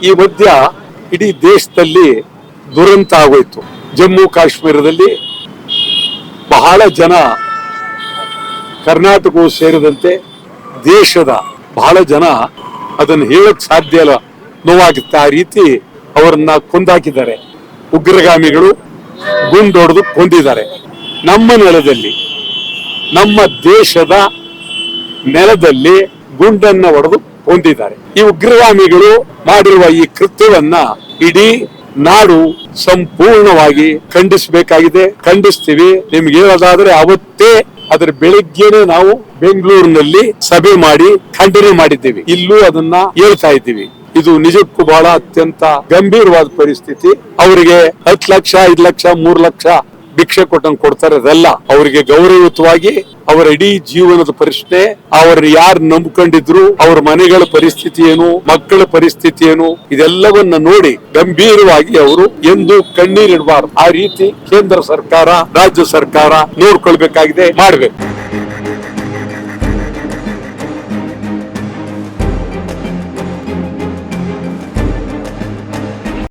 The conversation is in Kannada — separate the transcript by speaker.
Speaker 1: ಈ ಮಧ್ಯ ಇಡೀ ದೇಶದಲ್ಲಿ ದುರಂತ ಆಗೋಯ್ತು. ಜಮ್ಮು ಕಾಶ್ಮೀರದಲ್ಲಿ ಬಹಳ ಜನ, ಕರ್ನಾಟಕವು ಸೇರಿದಂತೆ ದೇಶದ ಬಹಳ ಜನ ಅದನ್ನು ಹೇಳಕ್ ಸಾಧ್ಯ ಇಲ್ಲ, ನೋವಾಗುತ್ತೆ. ಆ ರೀತಿ ಅವರನ್ನ ಕೊಂದಾಕಿದ್ದಾರೆ. ಉಗ್ರಗಾಮಿಗಳು ಗುಂಡೊಡೆದು ಕೊಂದಿದ್ದಾರೆ. ನಮ್ಮ ನೆಲದಲ್ಲಿ, ನಮ್ಮ ದೇಶದ ನೆಲದಲ್ಲಿ ಗುಂಡನ್ನ ಹೊಡೆದು ಕೊಂದಿದ್ದಾರೆ. ಈ ಉಗ್ರಗಾಮಿಗಳು ಮಾಡಿರುವ ಈ ಕೃತ್ಯವನ್ನ ಇಡೀ ನಾಡು ಸಂಪೂರ್ಣವಾಗಿ ಖಂಡಿಸಬೇಕಾಗಿದೆ. ಖಂಡಿಸ್ತೀವಿ. ನಿಮ್ಗೆ ಹೇಳೋದಾದ್ರೆ ಅವತ್ತೇ ಅದರ ಬೆಳಿಗ್ಗೆನೆ ನಾವು ಬೆಂಗಳೂರಿನಲ್ಲಿ ಸಭೆ ಮಾಡಿ ಖಂಡನೆ ಮಾಡಿದ್ದೀವಿ. ಇಲ್ಲೂ ಅದನ್ನ ಹೇಳ್ತಾ ಇದ್ದೀವಿ. ಇದು ನಿಜಕ್ಕೂ ಬಹಳ ಅತ್ಯಂತ ಗಂಭೀರವಾದ ಪರಿಸ್ಥಿತಿ. ಅವರಿಗೆ 10 ಲಕ್ಷ 5 ಲಕ್ಷ 3 ಲಕ್ಷ ಭಿಕ್ಷೆ ಕೊಟ್ಟಂಗೆ ಕೊಡ್ತಾರೆ. ಅದಲ್ಲ, ಅವರಿಗೆ ಗೌರವಯುತವಾಗಿ ಅವರ ಇಡೀ ಜೀವನದ ಪ್ರಶ್ನೆ, ಅವರು ಯಾರು ನಂಬ್ಕೊಂಡಿದ್ರು, ಅವ್ರ ಮನೆಗಳ ಪರಿಸ್ಥಿತಿ ಏನು, ಮಕ್ಕಳ ಪರಿಸ್ಥಿತಿ ಏನು, ಇದೆಲ್ಲವನ್ನ ನೋಡಿ ಗಂಭೀರವಾಗಿ ಅವರು ಎಂದು ಕಣ್ಣೀರಿಡಬಾರದು. ಆ ರೀತಿ ಕೇಂದ್ರ ಸರ್ಕಾರ, ರಾಜ್ಯ ಸರ್ಕಾರ ನೋಡ್ಕೊಳ್ಬೇಕಾಗಿದೆ, ಮಾಡ್ಬೇಕು.